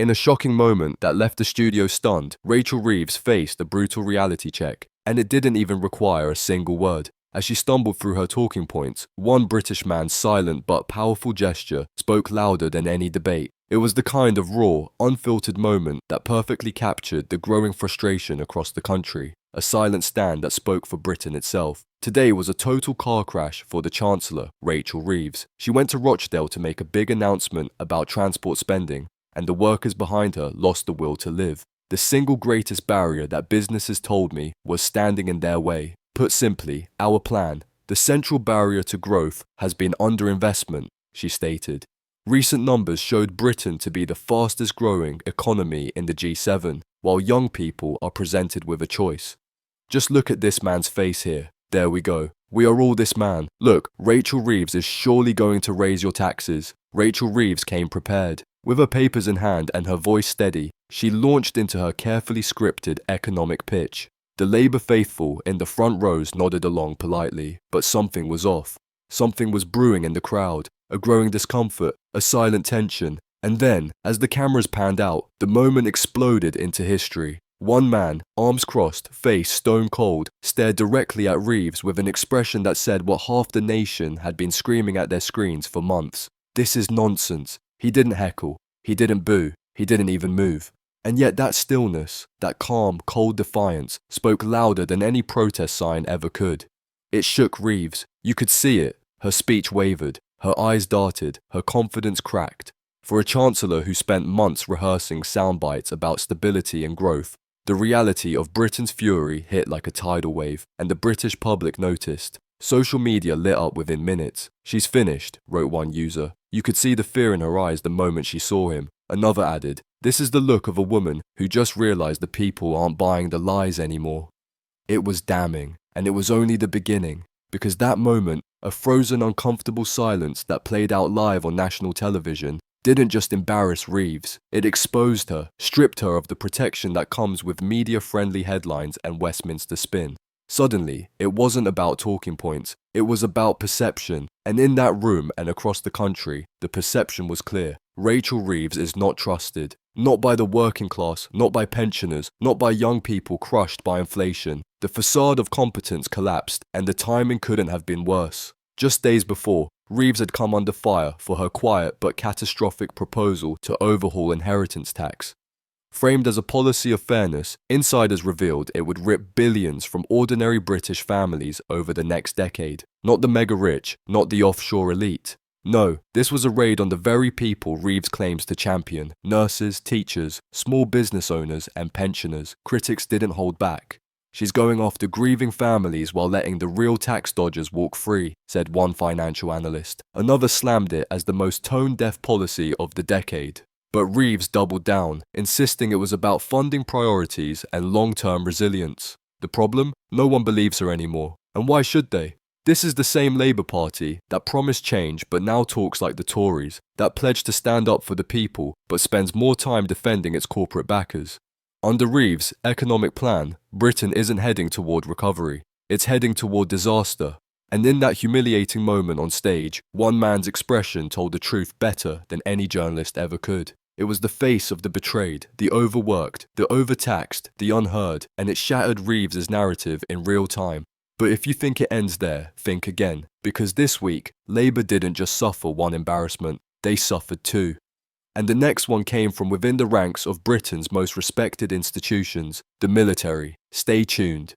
In a shocking moment that left the studio stunned, Rachel Reeves faced a brutal reality check, and it didn't even require a single word. As she stumbled through her talking points, one British man's silent but powerful gesture spoke louder than any debate. It was the kind of raw, unfiltered moment that perfectly captured the growing frustration across the country, a silent stand that spoke for Britain itself. Today was a total car crash for the Chancellor, Rachel Reeves. She went to Rochdale to make a big announcement about transport spending, and the workers behind her lost the will to live. The single greatest barrier that businesses told me was standing in their way. Put simply, our plan, the central barrier to growth, has been underinvestment, she stated. Recent numbers showed Britain to be the fastest growing economy in the G7, while young people are presented with a choice. Just look at this man's face here. There we go. We are all this man. Look, Rachel Reeves is surely going to raise your taxes. Rachel Reeves came prepared. With her papers in hand and her voice steady, she launched into her carefully scripted economic pitch. The Labour faithful in the front rows nodded along politely, but something was off. Something was brewing in the crowd, a growing discomfort, a silent tension. And then, as the cameras panned out, the moment exploded into history. One man, arms crossed, face stone cold, stared directly at Reeves with an expression that said what half the nation had been screaming at their screens for months. This is nonsense. He didn't heckle. He didn't boo. He didn't even move. And yet that stillness, that calm, cold defiance, spoke louder than any protest sign ever could. It shook Reeves. You could see it. Her speech wavered. Her eyes darted. Her confidence cracked. For a chancellor who spent months rehearsing sound bites about stability and growth, the reality of Britain's fury hit like a tidal wave, and the British public noticed. Social media lit up within minutes. She's finished, wrote one user. You could see the fear in her eyes the moment she saw him. Another added, this is the look of a woman who just realized the people aren't buying the lies anymore. It was damning, and it was only the beginning, because that moment, a frozen, uncomfortable silence that played out live on national television, didn't just embarrass Reeves, it exposed her, stripped her of the protection that comes with media-friendly headlines and Westminster spin. Suddenly, it wasn't about talking points, it was about perception, and in that room and across the country, the perception was clear. Rachel Reeves is not trusted, not by the working class, not by pensioners, not by young people crushed by inflation. The facade of competence collapsed, and the timing couldn't have been worse. Just days before, Reeves had come under fire for her quiet but catastrophic proposal to overhaul inheritance tax. Framed as a policy of fairness, insiders revealed it would rip billions from ordinary British families over the next decade. Not the mega-rich, not the offshore elite. No, this was a raid on the very people Reeves claims to champion. Nurses, teachers, small business owners, and pensioners. Critics didn't hold back. She's going after grieving families while letting the real tax dodgers walk free, said one financial analyst. Another slammed it as the most tone-deaf policy of the decade. But Reeves doubled down, insisting it was about funding priorities and long-term resilience. The problem? No one believes her anymore. And why should they? This is the same Labour Party that promised change but now talks like the Tories, that pledged to stand up for the people but spends more time defending its corporate backers. Under Reeves' economic plan, Britain isn't heading toward recovery. It's heading toward disaster. And in that humiliating moment on stage, one man's expression told the truth better than any journalist ever could. It was the face of the betrayed, the overworked, the overtaxed, the unheard, and it shattered Reeves' narrative in real time. But if you think it ends there, think again. Because this week, Labour didn't just suffer one embarrassment, they suffered two. And the next one came from within the ranks of Britain's most respected institutions, the military. Stay tuned.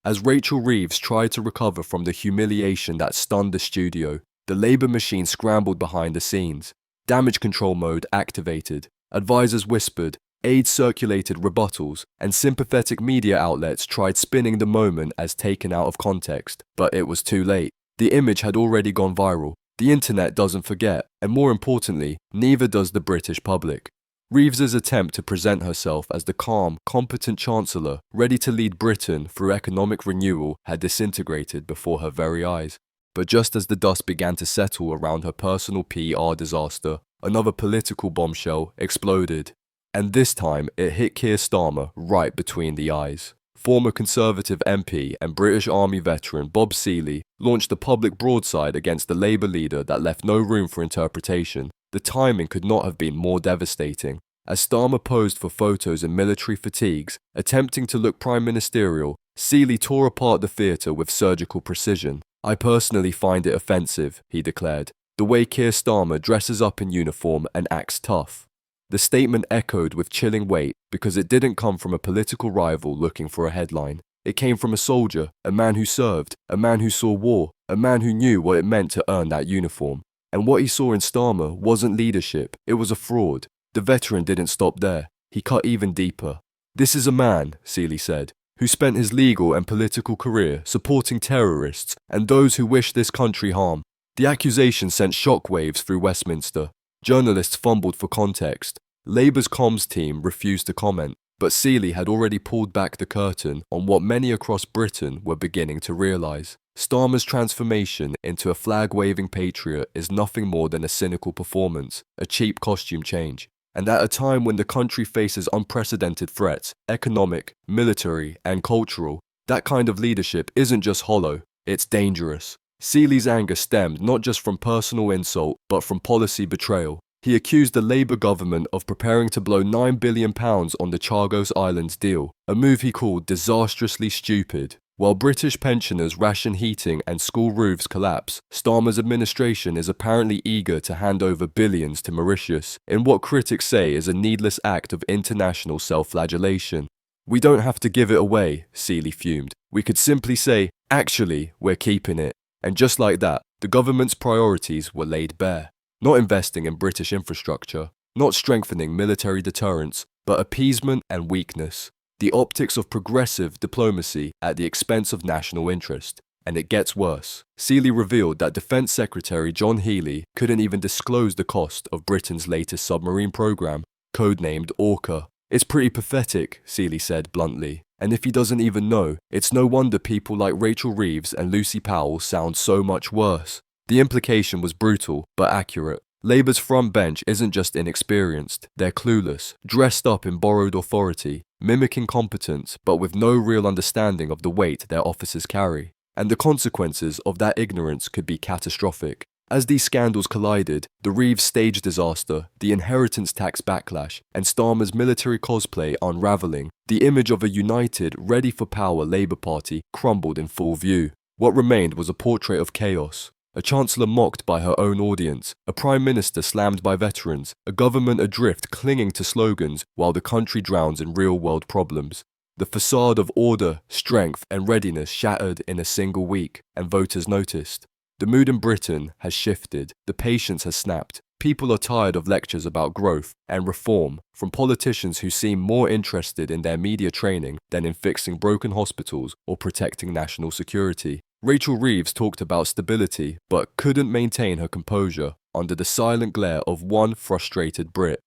As Rachel Reeves tried to recover from the humiliation that stunned the studio, the Labour machine scrambled behind the scenes. Damage control mode activated. Advisors whispered, aides circulated rebuttals, and sympathetic media outlets tried spinning the moment as taken out of context, but it was too late. The image had already gone viral. The internet doesn't forget, and more importantly, neither does the British public. Reeves's attempt to present herself as the calm, competent chancellor, ready to lead Britain through economic renewal, had disintegrated before her very eyes. But just as the dust began to settle around her personal PR disaster, another political bombshell exploded. And this time, it hit Keir Starmer right between the eyes. Former Conservative MP and British Army veteran Bob Seeley launched a public broadside against the Labour leader that left no room for interpretation. The timing could not have been more devastating. As Starmer posed for photos in military fatigues, attempting to look prime ministerial, Seeley tore apart the theatre with surgical precision. "I personally find it offensive," he declared, "the way Keir Starmer dresses up in uniform and acts tough." The statement echoed with chilling weight because it didn't come from a political rival looking for a headline. It came from a soldier, a man who served, a man who saw war, a man who knew what it meant to earn that uniform. And what he saw in Starmer wasn't leadership, it was a fraud. The veteran didn't stop there. He cut even deeper. "This is a man," Seeley said, "who spent his legal and political career supporting terrorists and those who wish this country harm." The accusation sent shockwaves through Westminster. Journalists fumbled for context. Labour's comms team refused to comment, but Seeley had already pulled back the curtain on what many across Britain were beginning to realise. Starmer's transformation into a flag-waving patriot is nothing more than a cynical performance, a cheap costume change. And at a time when the country faces unprecedented threats, economic, military, and cultural, that kind of leadership isn't just hollow, it's dangerous. Seeley's anger stemmed not just from personal insult, but from policy betrayal. He accused the Labour government of preparing to blow £9 billion on the Chagos Islands deal, a move he called disastrously stupid. While British pensioners ration heating and school roofs collapse, Starmer's administration is apparently eager to hand over billions to Mauritius, in what critics say is a needless act of international self-flagellation. "We don't have to give it away," Seeley fumed. "We could simply say, actually, we're keeping it." And just like that, the government's priorities were laid bare. Not investing in British infrastructure, not strengthening military deterrence, but appeasement and weakness. The optics of progressive diplomacy at the expense of national interest. And it gets worse. Seeley revealed that Defence Secretary John Healey couldn't even disclose the cost of Britain's latest submarine programme, codenamed Orca. "It's pretty pathetic," Seeley said bluntly. "And if he doesn't even know, it's no wonder people like Rachel Reeves and Lucy Powell sound so much worse." The implication was brutal, but accurate. Labour's front bench isn't just inexperienced, they're clueless, dressed up in borrowed authority, mimicking competence, but with no real understanding of the weight their officers carry. And the consequences of that ignorance could be catastrophic. As these scandals collided, the Reeves stage disaster, the inheritance tax backlash, and Starmer's military cosplay unravelling, the image of a united, ready-for-power Labour Party crumbled in full view. What remained was a portrait of chaos. A chancellor mocked by her own audience, a prime minister slammed by veterans, a government adrift clinging to slogans while the country drowns in real-world problems. The facade of order, strength, and readiness shattered in a single week, and voters noticed. The mood in Britain has shifted, the patience has snapped. People are tired of lectures about growth and reform from politicians who seem more interested in their media training than in fixing broken hospitals or protecting national security. Rachel Reeves talked about stability, but couldn't maintain her composure under the silent glare of one frustrated Brit.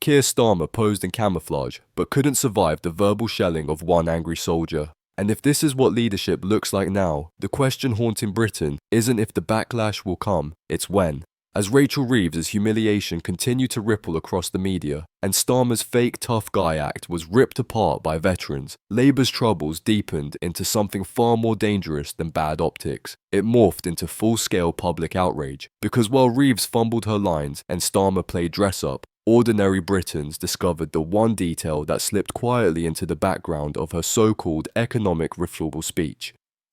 Keir Starmer posed in camouflage, but couldn't survive the verbal shelling of one angry soldier. And if this is what leadership looks like now, the question haunting Britain isn't if the backlash will come, it's when. As Rachel Reeves' humiliation continued to ripple across the media, and Starmer's fake tough guy act was ripped apart by veterans, Labour's troubles deepened into something far more dangerous than bad optics. It morphed into full-scale public outrage, because while Reeves fumbled her lines and Starmer played dress-up, ordinary Britons discovered the one detail that slipped quietly into the background of her so-called economic reform speech.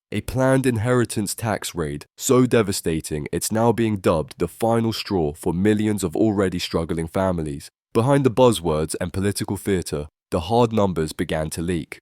A planned inheritance tax raid, so devastating it's now being dubbed the final straw for millions of already struggling families. Behind the buzzwords and political theatre, the hard numbers began to leak.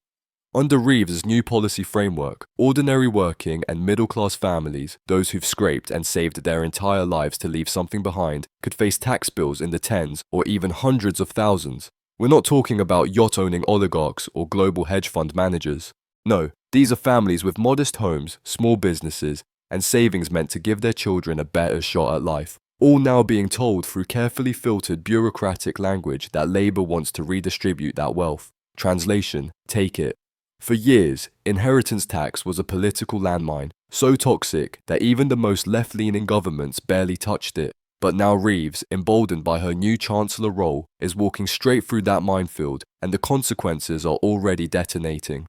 Under Reeves' new policy framework, ordinary working and middle-class families, those who've scraped and saved their entire lives to leave something behind, could face tax bills in the tens or even hundreds of thousands. We're not talking about yacht-owning oligarchs or global hedge fund managers. No, these are families with modest homes, small businesses, and savings meant to give their children a better shot at life, all now being told through carefully filtered bureaucratic language that Labour wants to redistribute that wealth. Translation, take it. For years, inheritance tax was a political landmine, so toxic that even the most left-leaning governments barely touched it. But now Reeves, emboldened by her new Chancellor role, is walking straight through that minefield, and the consequences are already detonating.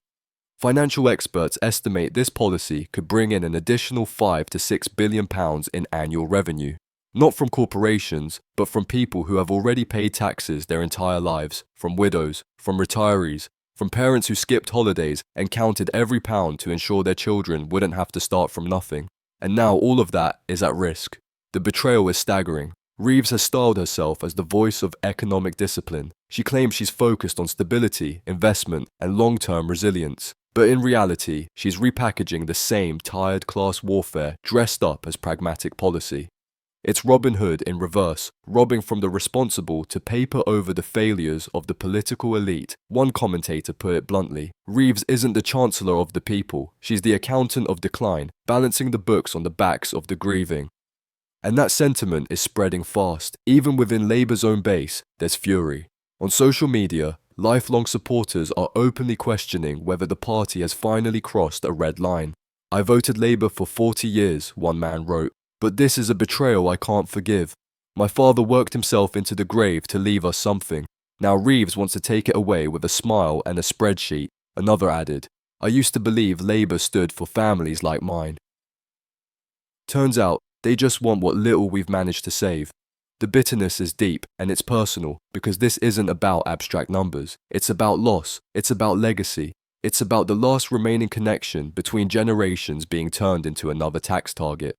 Financial experts estimate this policy could bring in an additional £5 to £6 billion in annual revenue. Not from corporations, but from people who have already paid taxes their entire lives, from widows, from retirees, from parents who skipped holidays and counted every pound to ensure their children wouldn't have to start from nothing. And now all of that is at risk. The betrayal is staggering. Reeves has styled herself as the voice of economic discipline. She claims she's focused on stability, investment, and long-term resilience. But in reality, she's repackaging the same tired class warfare dressed up as pragmatic policy. It's Robin Hood in reverse, robbing from the responsible to paper over the failures of the political elite. One commentator put it bluntly, Reeves isn't the chancellor of the people, she's the accountant of decline, balancing the books on the backs of the grieving. And that sentiment is spreading fast. Even within Labour's own base, there's fury. On social media, lifelong supporters are openly questioning whether the party has finally crossed a red line. I voted Labour for 40 years, one man wrote. But this is a betrayal I can't forgive. My father worked himself into the grave to leave us something. Now Reeves wants to take it away with a smile and a spreadsheet. Another added, I used to believe Labour stood for families like mine. Turns out, they just want what little we've managed to save. The bitterness is deep and it's personal because this isn't about abstract numbers. It's about loss. It's about legacy. It's about the last remaining connection between generations being turned into another tax target.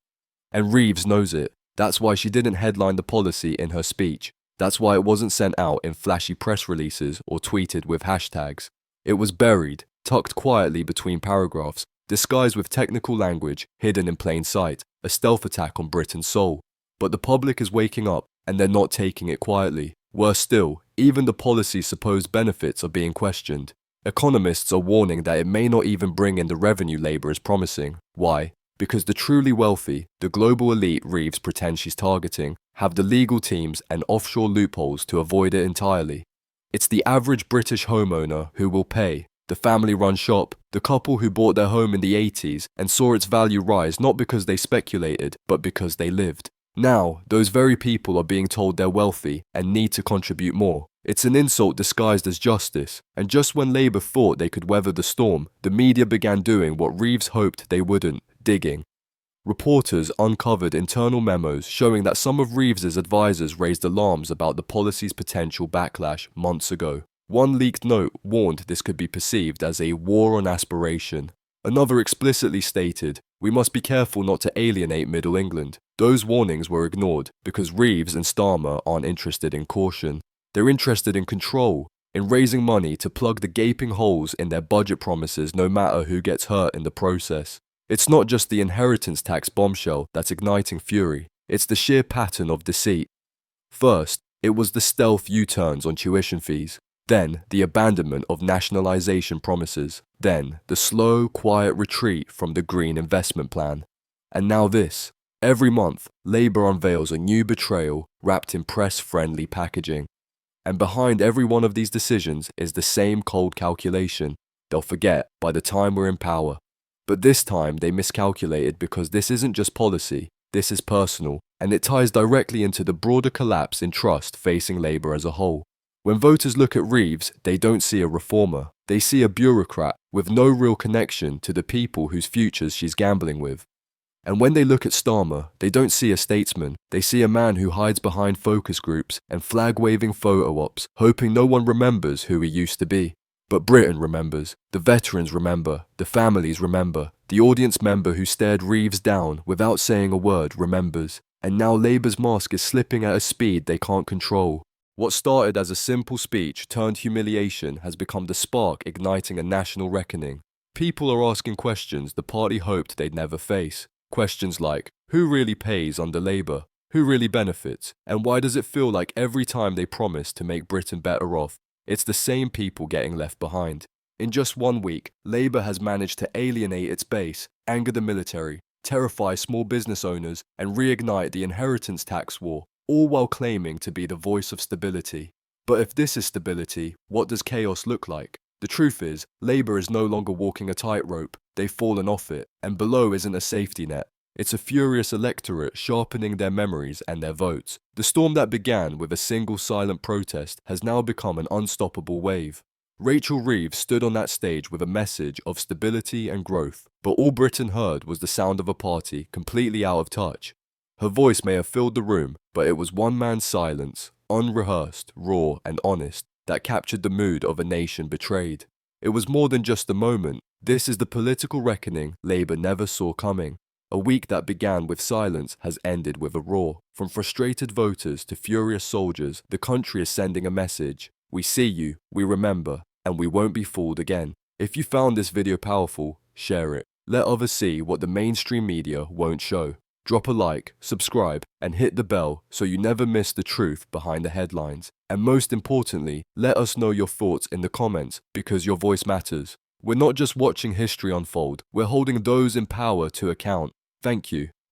And Reeves knows it. That's why she didn't headline the policy in her speech. That's why it wasn't sent out in flashy press releases or tweeted with hashtags. It was buried, tucked quietly between paragraphs, disguised with technical language, hidden in plain sight, a stealth attack on Britain's soul. But the public is waking up, and they're not taking it quietly. Worse still, even the policy's supposed benefits are being questioned. Economists are warning that it may not even bring in the revenue Labour is promising. Why? Because the truly wealthy, the global elite Reeves pretends she's targeting, have the legal teams and offshore loopholes to avoid it entirely. It's the average British homeowner who will pay, the family-run shop, the couple who bought their home in the 80s and saw its value rise not because they speculated, but because they lived. Now, those very people are being told they're wealthy and need to contribute more. It's an insult disguised as justice, and just when Labour thought they could weather the storm, the media began doing what Reeves hoped they wouldn't. Digging. Reporters uncovered internal memos showing that some of Reeves's advisors raised alarms about the policy's potential backlash months ago. One leaked note warned this could be perceived as a war on aspiration. Another explicitly stated, we must be careful not to alienate Middle England. Those warnings were ignored because Reeves and Starmer aren't interested in caution. They're interested in control, in raising money to plug the gaping holes in their budget promises no matter who gets hurt in the process. It's not just the inheritance tax bombshell that's igniting fury, it's the sheer pattern of deceit. First, it was the stealth U-turns on tuition fees, then the abandonment of nationalisation promises, then the slow, quiet retreat from the Green Investment Plan. And now this. Every month, Labour unveils a new betrayal wrapped in press-friendly packaging. And behind every one of these decisions is the same cold calculation. They'll forget by the time we're in power. But this time they miscalculated because this isn't just policy, this is personal, and it ties directly into the broader collapse in trust facing Labour as a whole. When voters look at Reeves, they don't see a reformer, they see a bureaucrat with no real connection to the people whose futures she's gambling with. And when they look at Starmer, they don't see a statesman, they see a man who hides behind focus groups and flag-waving photo ops, hoping no one remembers who he used to be. But Britain remembers, the veterans remember, the families remember, the audience member who stared Reeves down without saying a word remembers, and now Labour's mask is slipping at a speed they can't control. What started as a simple speech turned humiliation has become the spark igniting a national reckoning. People are asking questions the party hoped they'd never face. Questions like, who really pays under Labour? Who really benefits? And why does it feel like every time they promise to make Britain better off, it's the same people getting left behind? In just 1 week, Labour has managed to alienate its base, anger the military, terrify small business owners, and reignite the inheritance tax war, all while claiming to be the voice of stability. But if this is stability, what does chaos look like? The truth is, Labour is no longer walking a tightrope, they've fallen off it, and below isn't a safety net. It's a furious electorate sharpening their memories and their votes. The storm that began with a single silent protest has now become an unstoppable wave. Rachel Reeves stood on that stage with a message of stability and growth, but all Britain heard was the sound of a party completely out of touch. Her voice may have filled the room, but it was one man's silence, unrehearsed, raw, and honest, that captured the mood of a nation betrayed. It was more than just a moment. This is the political reckoning Labour never saw coming. A week that began with silence has ended with a roar. From frustrated voters to furious soldiers, the country is sending a message. We see you, we remember, and we won't be fooled again. If you found this video powerful, share it. Let others see what the mainstream media won't show. Drop a like, subscribe, and hit the bell so you never miss the truth behind the headlines. And most importantly, let us know your thoughts in the comments because your voice matters. We're not just watching history unfold, we're holding those in power to account. Thank you.